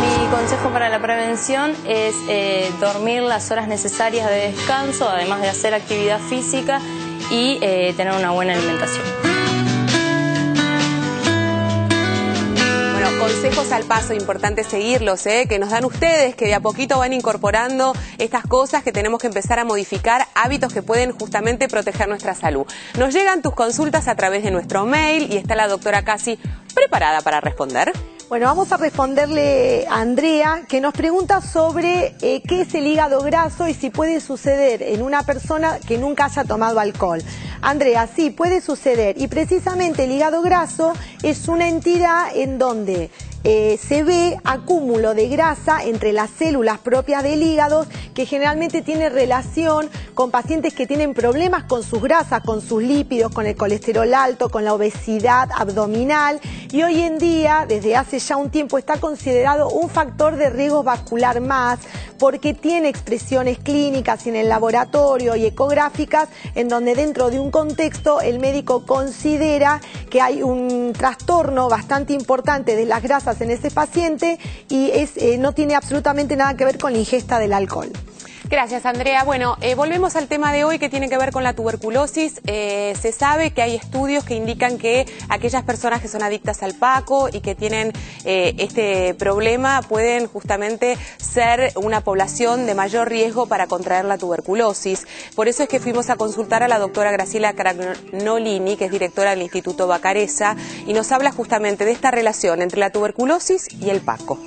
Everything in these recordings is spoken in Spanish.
Mi consejo para la prevención es dormir las horas necesarias de descanso, además de hacer actividad física y tener una buena alimentación. Consejos al paso, importante seguirlos, que nos dan ustedes, que de a poquito van incorporando estas cosas que tenemos que empezar a modificar, hábitos que pueden justamente proteger nuestra salud. Nos llegan tus consultas a través de nuestro mail y está la doctora Casi preparada para responder. Bueno, vamos a responderle a Andrea, que nos pregunta sobre qué es el hígado graso y si puede suceder en una persona que nunca haya tomado alcohol. Andrea, sí, puede suceder. Y precisamente el hígado graso es una entidad en donde se ve acúmulo de grasa entre las células propias del hígado, que generalmente tiene relación con pacientes que tienen problemas con sus grasas, con sus lípidos, con el colesterol alto, con la obesidad abdominal, y hoy en día, desde hace ya un tiempo, está considerado un factor de riesgo vascular más, porque tiene expresiones clínicas en el laboratorio y ecográficas, en donde dentro de un contexto el médico considera que hay un trastorno bastante importante de las grasas en ese paciente y no tiene absolutamente nada que ver con la ingesta del alcohol. Gracias, Andrea. Bueno, volvemos al tema de hoy que tiene que ver con la tuberculosis. Se sabe que hay estudios que indican que aquellas personas que son adictas al paco y que tienen este problema pueden justamente ser una población de mayor riesgo para contraer la tuberculosis. Por eso es que fuimos a consultar a la doctora Graciela Cragnolini, que es directora del Instituto Bacareza, y nos habla justamente de esta relación entre la tuberculosis y el paco.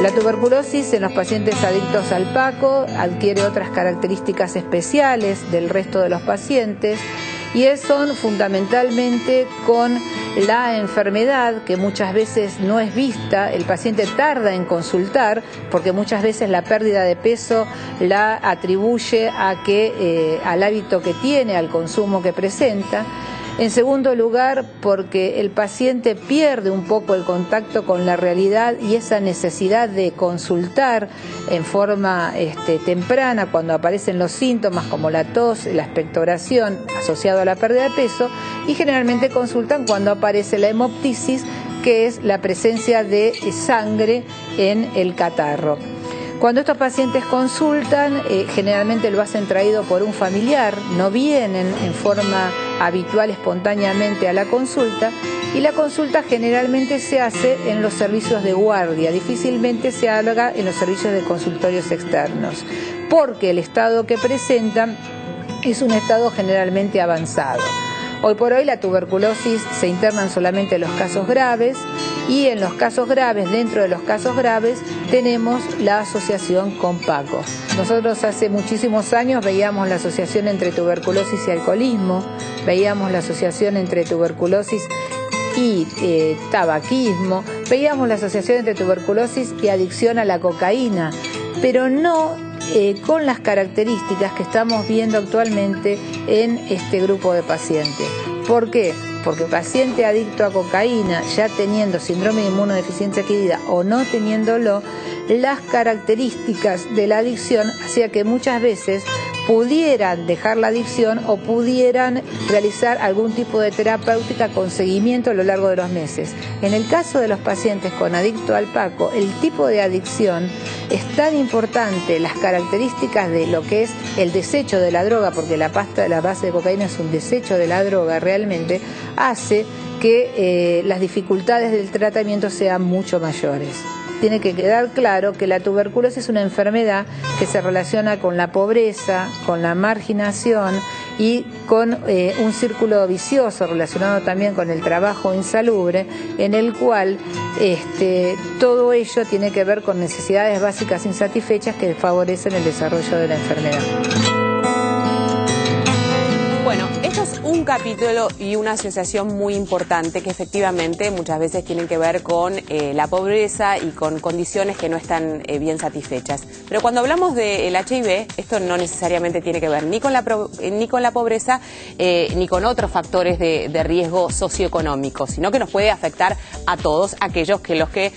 La tuberculosis en los pacientes adictos al paco adquiere otras características especiales del resto de los pacientes y son fundamentalmente con la enfermedad que muchas veces no es vista, el paciente tarda en consultar porque muchas veces la pérdida de peso la atribuye al hábito que tiene, al consumo que presenta. En segundo lugar, porque el paciente pierde un poco el contacto con la realidad y esa necesidad de consultar en forma temprana cuando aparecen los síntomas como la tos, la expectoración asociado a la pérdida de peso, y generalmente consultan cuando aparece la hemoptisis, que es la presencia de sangre en el catarro. Cuando estos pacientes consultan, generalmente lo hacen traído por un familiar, no vienen en forma habitual espontáneamente a la consulta, y la consulta generalmente se hace en los servicios de guardia, difícilmente se haga en los servicios de consultorios externos, porque el estado que presentan es un estado generalmente avanzado. Hoy por hoy la tuberculosis se internan solamente en los casos graves y en los casos graves, dentro de los casos graves, tenemos la asociación con PACO. Nosotros hace muchísimos años veíamos la asociación entre tuberculosis y alcoholismo, veíamos la asociación entre tuberculosis y tabaquismo, veíamos la asociación entre tuberculosis y adicción a la cocaína, pero no con las características que estamos viendo actualmente en este grupo de pacientes. ¿Por qué? Porque el paciente adicto a cocaína, ya teniendo síndrome de inmunodeficiencia adquirida o no teniéndolo, las características de la adicción hacía que muchas veces pudieran dejar la adicción o pudieran realizar algún tipo de terapéutica con seguimiento a lo largo de los meses. En el caso de los pacientes con adicto al paco, el tipo de adicción es tan importante, las características de lo que es el desecho de la droga, porque la pasta de la base de cocaína es un desecho de la droga realmente, hace que las dificultades del tratamiento sean mucho mayores. Tiene que quedar claro que la tuberculosis es una enfermedad que se relaciona con la pobreza, con la marginación y con un círculo vicioso relacionado también con el trabajo insalubre, en el cual todo ello tiene que ver con necesidades básicas insatisfechas que favorecen el desarrollo de la enfermedad. Bueno, esto es un capítulo y una asociación muy importante que efectivamente muchas veces tienen que ver con la pobreza y con condiciones que no están bien satisfechas. Pero cuando hablamos del HIV, esto no necesariamente tiene que ver ni con la pobreza ni con otros factores de riesgo socioeconómico, sino que nos puede afectar a todos aquellos los que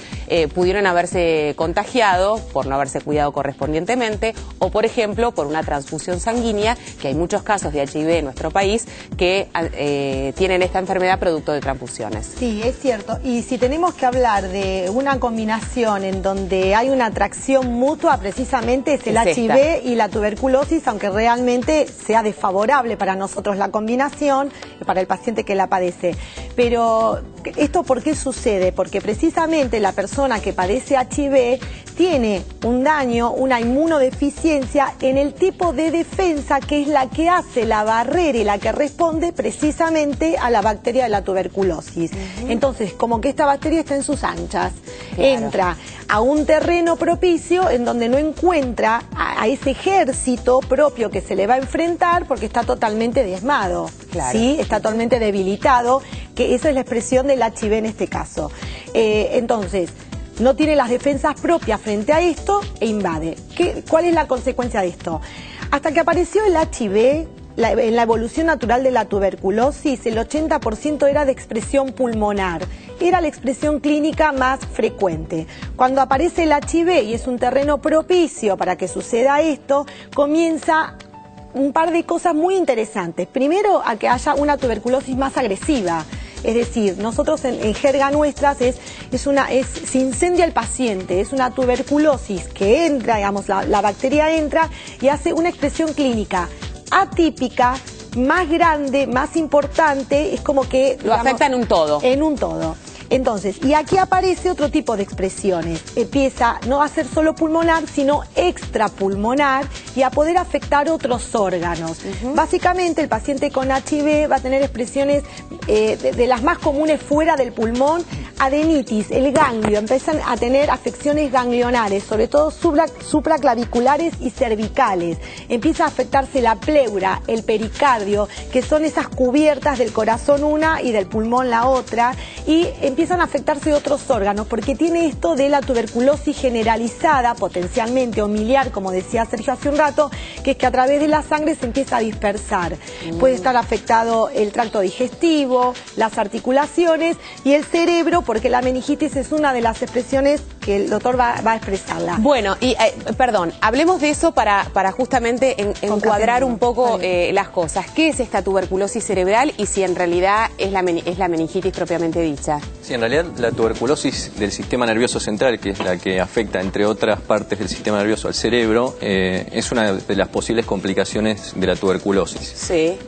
pudieron haberse contagiado por no haberse cuidado correspondientemente o, por ejemplo, por una transfusión sanguínea, que hay muchos casos de HIV en nuestro país que que tienen esta enfermedad producto de transfusiones. Sí, es cierto. Y si tenemos que hablar de una combinación en donde hay una atracción mutua, precisamente es el HIV y la tuberculosis, aunque realmente sea desfavorable para nosotros la combinación, para el paciente que la padece. Pero, ¿esto por qué sucede? Porque precisamente la persona que padece HIV tiene un daño, una inmunodeficiencia en el tipo de defensa que es la que hace la barrera y la que responde precisamente a la bacteria de la tuberculosis. Entonces, como que esta bacteria está en sus anchas, entra a un terreno propicio en donde no encuentra a ese ejército propio que se le va a enfrentar porque está totalmente diezmado, ¿sí? Está totalmente debilitado, que esa es la expresión del HIV en este caso. Entonces, no tiene las defensas propias frente a esto e invade. ¿Cuál es la consecuencia de esto? Hasta que apareció el HIV, en la evolución natural de la tuberculosis, el 80% era de expresión pulmonar. Era la expresión clínica más frecuente. Cuando aparece el HIV y es un terreno propicio para que suceda esto, comienza un par de cosas muy interesantes. Primero, a que haya una tuberculosis más agresiva. Es decir, nosotros en jerga nuestras se incendia el paciente, es una tuberculosis que entra, digamos, la bacteria entra y hace una expresión clínica atípica, más grande, más importante, es como que... Lo afecta en un todo. En un todo. Entonces, y aquí aparece otro tipo de expresiones. Empieza no a ser solo pulmonar, sino extrapulmonar y a poder afectar otros órganos. Básicamente, el paciente con HIV va a tener expresiones de las más comunes fuera del pulmón, adenitis, el ganglio, empiezan a tener afecciones ganglionares, sobre todo supraclaviculares y cervicales. Empieza a afectarse la pleura, el pericardio, que son esas cubiertas del corazón una y del pulmón la otra, y empiezan a afectarse otros órganos, porque tiene esto de la tuberculosis generalizada, potencialmente o miliar, como decía Sergio hace un rato, que es que a través de la sangre se empieza a dispersar. Puede estar afectado el tracto digestivo, las articulaciones y el cerebro, porque la meningitis es una de las expresiones que el doctor va a expresarla. Bueno, y perdón, hablemos de eso para justamente encuadrar un poco las cosas. ¿Qué es esta tuberculosis cerebral y si en realidad es la meningitis propiamente dicha? Sí, en realidad la tuberculosis del sistema nervioso central, que es la que afecta, entre otras partes del sistema nervioso, al cerebro, es una de las posibles complicaciones de la tuberculosis. Sí.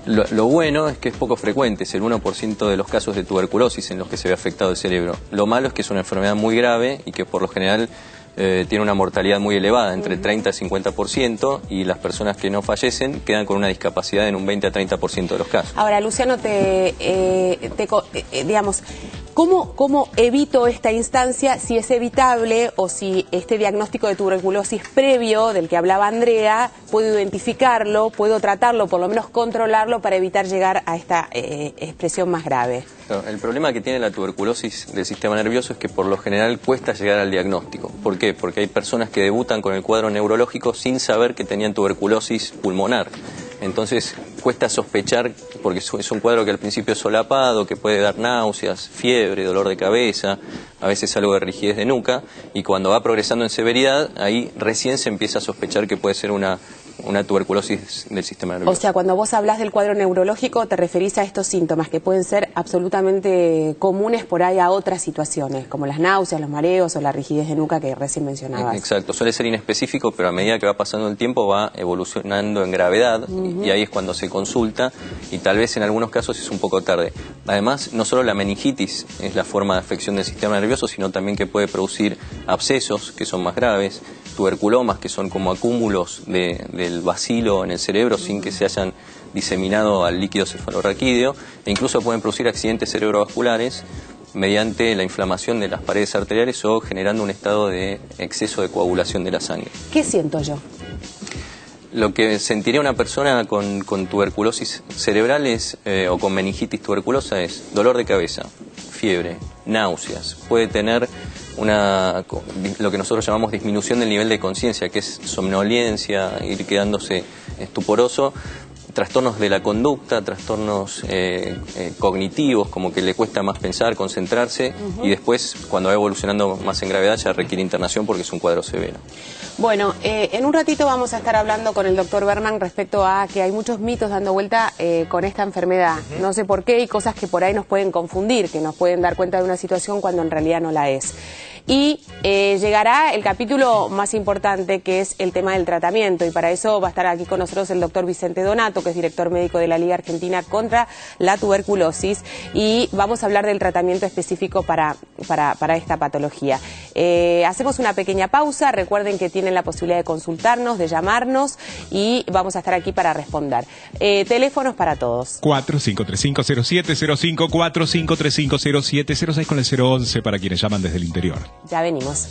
Lo bueno es que es poco frecuente, es el 1% de los casos de tuberculosis en los que se ve afectado el cerebro. Lo malo es que es una enfermedad muy grave y que por lo general tiene una mortalidad muy elevada, entre el 30 al 50%, y las personas que no fallecen quedan con una discapacidad en un 20 a 30% de los casos. Ahora, Luciano, digamos, ¿cómo evito esta instancia, si es evitable o si este diagnóstico de tuberculosis previo del que hablaba Andrea, puedo identificarlo, puedo tratarlo, por lo menos controlarlo para evitar llegar a esta expresión más grave? El problema que tiene la tuberculosis del sistema nervioso es que por lo general cuesta llegar al diagnóstico. ¿Por qué? Porque hay personas que debutan con el cuadro neurológico sin saber que tenían tuberculosis pulmonar. Entonces cuesta sospechar, porque es un cuadro que al principio es solapado, que puede dar náuseas, fiebre, dolor de cabeza, a veces algo de rigidez de nuca, y cuando va progresando en severidad, ahí recién se empieza a sospechar que puede ser una tuberculosis del sistema nervioso. O sea, cuando vos hablas del cuadro neurológico, te referís a estos síntomas que pueden ser absolutamente comunes por ahí a otras situaciones, como las náuseas, los mareos o la rigidez de nuca que recién mencionabas. Exacto, suele ser inespecífico, pero a medida que va pasando el tiempo va evolucionando en gravedad, y ahí es cuando se consulta, y tal vez en algunos casos es un poco tarde. Además, no solo la meningitis es la forma de afección del sistema nervioso, sino también que puede producir abscesos, que son más graves, tuberculomas, que son como acúmulos del bacilo en el cerebro sin que se hayan diseminado al líquido cefalorraquídeo, e incluso pueden producir accidentes cerebrovasculares mediante la inflamación de las paredes arteriales o generando un estado de exceso de coagulación de la sangre. ¿Qué siento yo? Lo que sentiría una persona con tuberculosis cerebral o con meningitis tuberculosa es dolor de cabeza, fiebre, náuseas, puede tener lo que nosotros llamamos disminución del nivel de conciencia, que es somnolencia, ir quedándose estuporoso, trastornos de la conducta, trastornos cognitivos, como que le cuesta más pensar, concentrarse, y después, cuando va evolucionando más en gravedad, ya requiere internación porque es un cuadro severo. Bueno, en un ratito vamos a estar hablando con el doctor Berman respecto a que hay muchos mitos dando vuelta con esta enfermedad. No sé por qué, y cosas que por ahí nos pueden confundir, que nos pueden dar cuenta de una situación cuando en realidad no la es. Y llegará el capítulo más importante, que es el tema del tratamiento, y para eso va a estar aquí con nosotros el doctor Vicente Donato, que es director médico de la Liga Argentina contra la Tuberculosis, y vamos a hablar del tratamiento específico para esta patología. Hacemos una pequeña pausa, recuerden que tienen la posibilidad de consultarnos, de llamarnos, y vamos a estar aquí para responder. Teléfonos para todos. 4535-0705, 4535-0706 con el 011 para quienes llaman desde el interior. Ya venimos.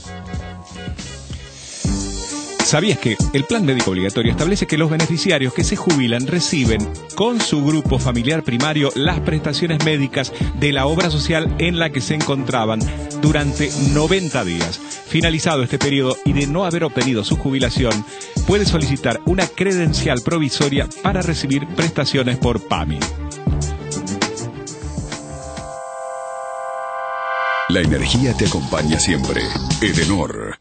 ¿Sabías que el plan médico obligatorio establece que los beneficiarios que se jubilan reciben con su grupo familiar primario las prestaciones médicas de la obra social en la que se encontraban durante 90 días? Finalizado este periodo y de no haber obtenido su jubilación, puede solicitar una credencial provisoria para recibir prestaciones por PAMI. La energía te acompaña siempre. Edenor.